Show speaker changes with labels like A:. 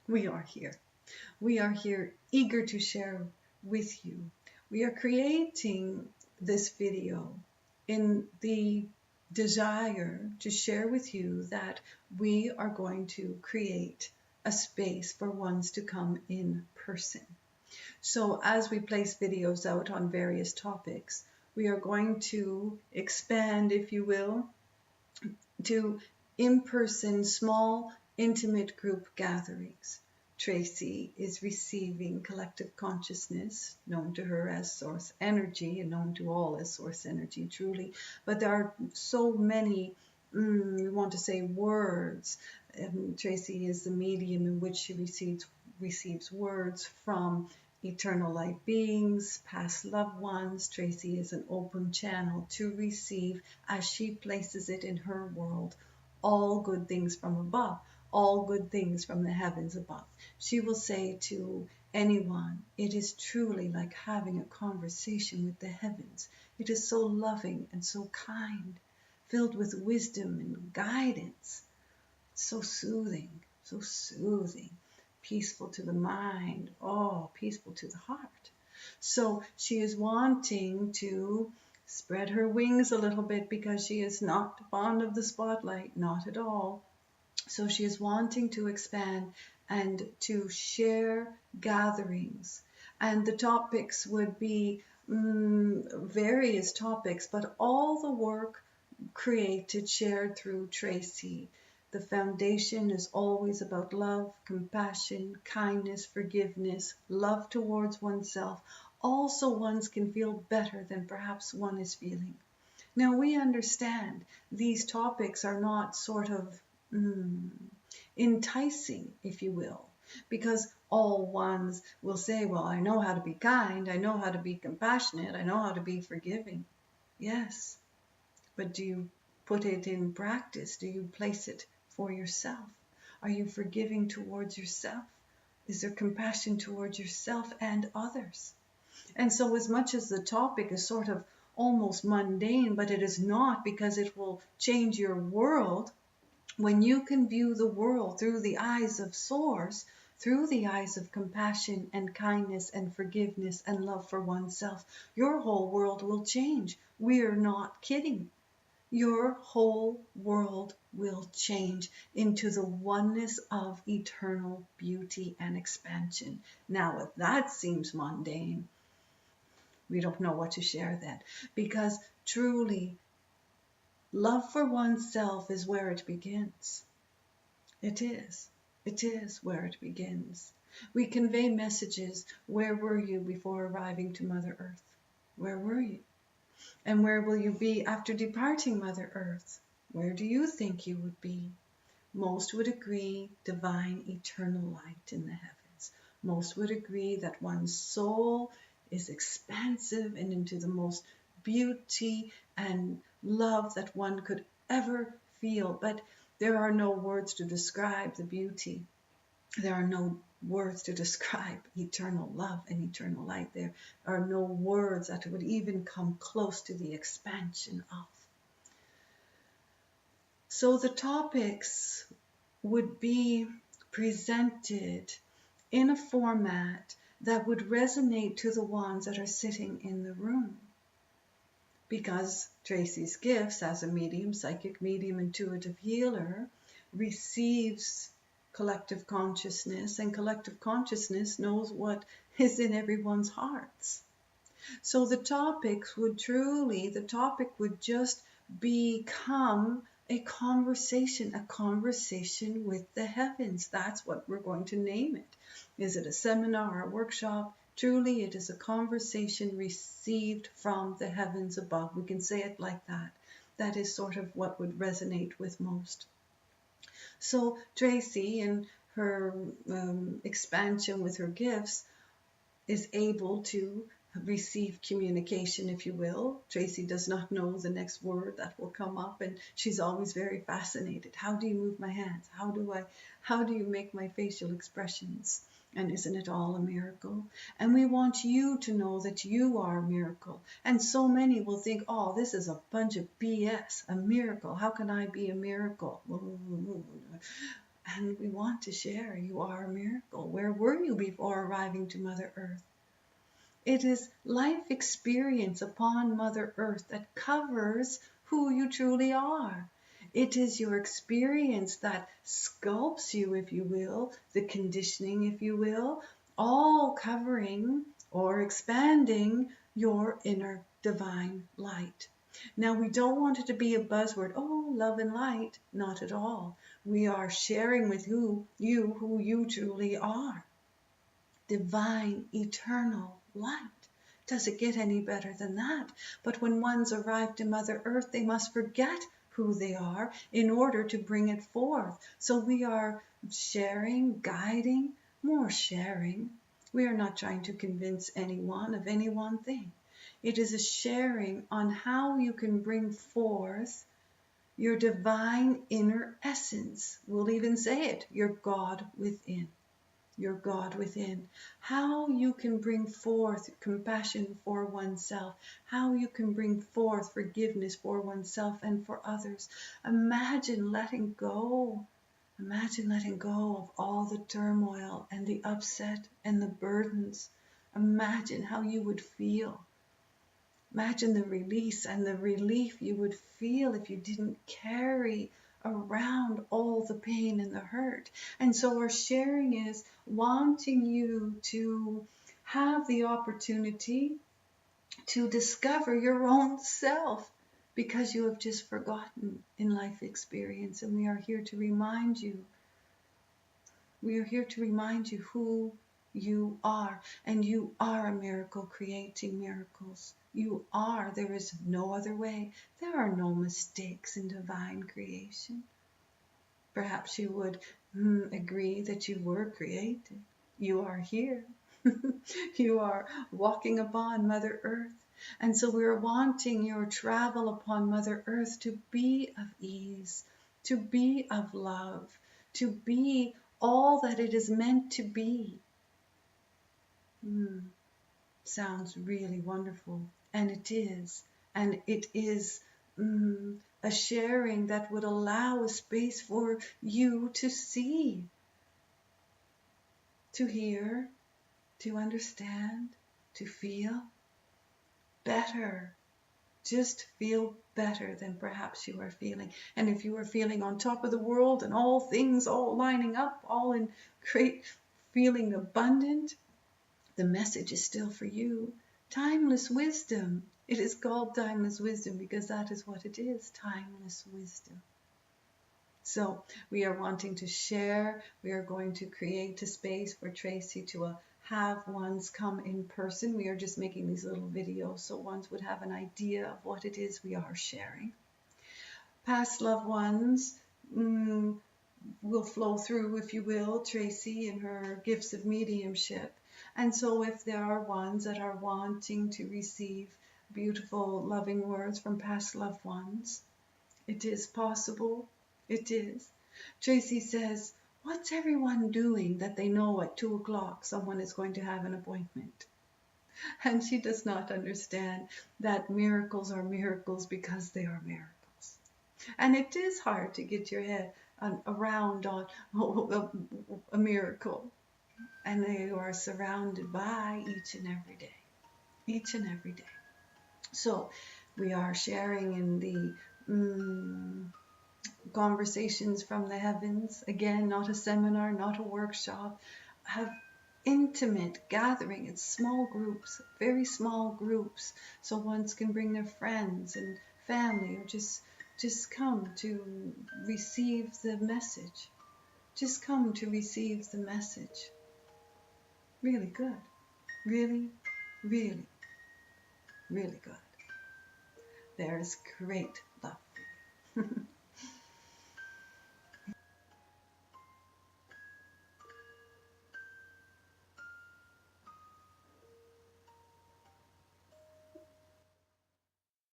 A: We are here. We are here eager to share with you. We are creating this video in the desire to share with you that we are going to create a space for ones to come in person. So as we place videos out on various topics, we are going to expand, if you will, to in-person, small, intimate group gatherings. Tracy is receiving collective consciousness, known to her as source energy and known to all as source energy, truly. But there are so many, we want to say, words. Tracy is the medium in which she receives words from eternal light beings, past loved ones. Tracy is an open channel to receive, as she places it in her world, all good things from above, all good things from the heavens above. She will say to anyone, it is truly like having a conversation with the heavens. It is so loving and so kind, filled with wisdom and guidance, so soothing, so soothing, peaceful to the mind, oh, peaceful to the heart. So she is wanting to spread her wings a little bit because she is not fond of the spotlight, not at all. So she is wanting to expand and to share gatherings. And the topics would be various topics, but all the work created, shared through Tracy. The foundation is always about love, compassion, kindness, forgiveness, love towards oneself. Also, ones can feel better than perhaps one is feeling. Now, we understand these topics are not sort of enticing, if you will, because all ones will say, well, I know how to be kind, I know how to be compassionate, I know how to be forgiving. Yes, but do you put it in practice? Do you place it for yourself? Are you forgiving towards yourself? Is there compassion towards yourself and others? And so, as much as the topic is sort of almost mundane, but it is not, because it will change your world. When you can view the world through the eyes of Source, through the eyes of compassion and kindness and forgiveness and love for oneself, your whole world will change. We're not kidding. Your whole world will change into the oneness of eternal beauty and expansion. Now, if that seems mundane, we don't know what to share then, because truly, love for oneself is where it begins. It is. It is where it begins. We convey messages. Where were you before arriving to Mother Earth? Where were you? And where will you be after departing Mother Earth? Where do you think you would be? Most would agree divine eternal light in the heavens. Most would agree that one's soul is expansive and into the most beauty and love that one could ever feel. But there are no words to describe the beauty. There are no words to describe eternal love and eternal light. There are no words that would even come close to the expansion of. So the topics would be presented in a format that would resonate to the ones that are sitting in the room. Because Tracy's gifts as a medium, psychic medium, intuitive healer, receives collective consciousness, and collective consciousness knows what is in everyone's hearts. So the topic would just become a conversation with the heavens. That's what we're going to name it. Is it a seminar or a workshop? Truly, it is a conversation received from the heavens above. We can say it like that. That is sort of what would resonate with most. So Tracy, in her expansion with her gifts, is able to receive communication, if you will. Tracy does not know the next word that will come up, and she's always very fascinated. How do you move my hands? How do you make my facial expressions? And isn't it all a miracle? And we want you to know that you are a miracle. And so many will think, oh, this is a bunch of BS, a miracle. How can I be a miracle? And we want to share. You are a miracle. Where were you before arriving to Mother Earth? It is life experience upon Mother Earth that covers who you truly are. It is your experience that sculpts you, if you will, the conditioning, if you will, all covering or expanding your inner divine light. Now, we don't want it to be a buzzword, oh, love and light. Not at all. We are sharing with who you truly are. Divine, eternal light. Does it get any better than that? But when one's arrived to Mother Earth, they must forget who they are in order to bring it forth. So we are sharing, guiding, more sharing. We are not trying to convince anyone of any one thing. It is a sharing on how you can bring forth your divine inner essence. We'll even say it, your God within. Your God within. How you can bring forth compassion for oneself. How you can bring forth forgiveness for oneself and for others. Imagine letting go. Imagine letting go of all the turmoil and the upset and the burdens. Imagine how you would feel. Imagine the release and the relief you would feel if you didn't carry around all the pain and the hurt. And so our sharing is wanting you to have the opportunity to discover your own self because you have just forgotten in life experience. And we are here to remind you. We are here to remind you who you are. And you are a miracle creating miracles. You are. There is no other way. There are no mistakes in divine creation. Perhaps you would agree that you were created. You are here. You are walking upon Mother Earth. And so we're wanting your travel upon Mother Earth to be of ease, to be of love, to be all that it is meant to be. Sounds really wonderful. And it is. And it is a sharing that would allow a space for you to see, to hear, to understand, to feel better. Just feel better than perhaps you are feeling. And if you are feeling on top of the world and all things all lining up, all in great feeling abundant, the message is still for you. Timeless wisdom. It is called timeless wisdom because that is what it is, timeless wisdom. So we are wanting to share. We are going to create a space for Tracy to have ones come in person. We are just making these little videos so ones would have an idea of what it is we are sharing. Past loved ones will flow through, if you will, Tracy and her gifts of mediumship. And so if there are ones that are wanting to receive beautiful, loving words from past loved ones, it is possible. It is. Tracy says, what's everyone doing that they know at 2 o'clock someone is going to have an appointment? And she does not understand that miracles are miracles because they are miracles. And it is hard to get your head around on a miracle. And they are surrounded by each and every day. Each and every day. So we are sharing in the conversations from the heavens. Again, not a seminar, not a workshop. Have intimate gathering. It's small groups, very small groups. So ones can bring their friends and family or just come to receive the message. Just come to receive the message. Really good. Really, really, really good. There's great love for you.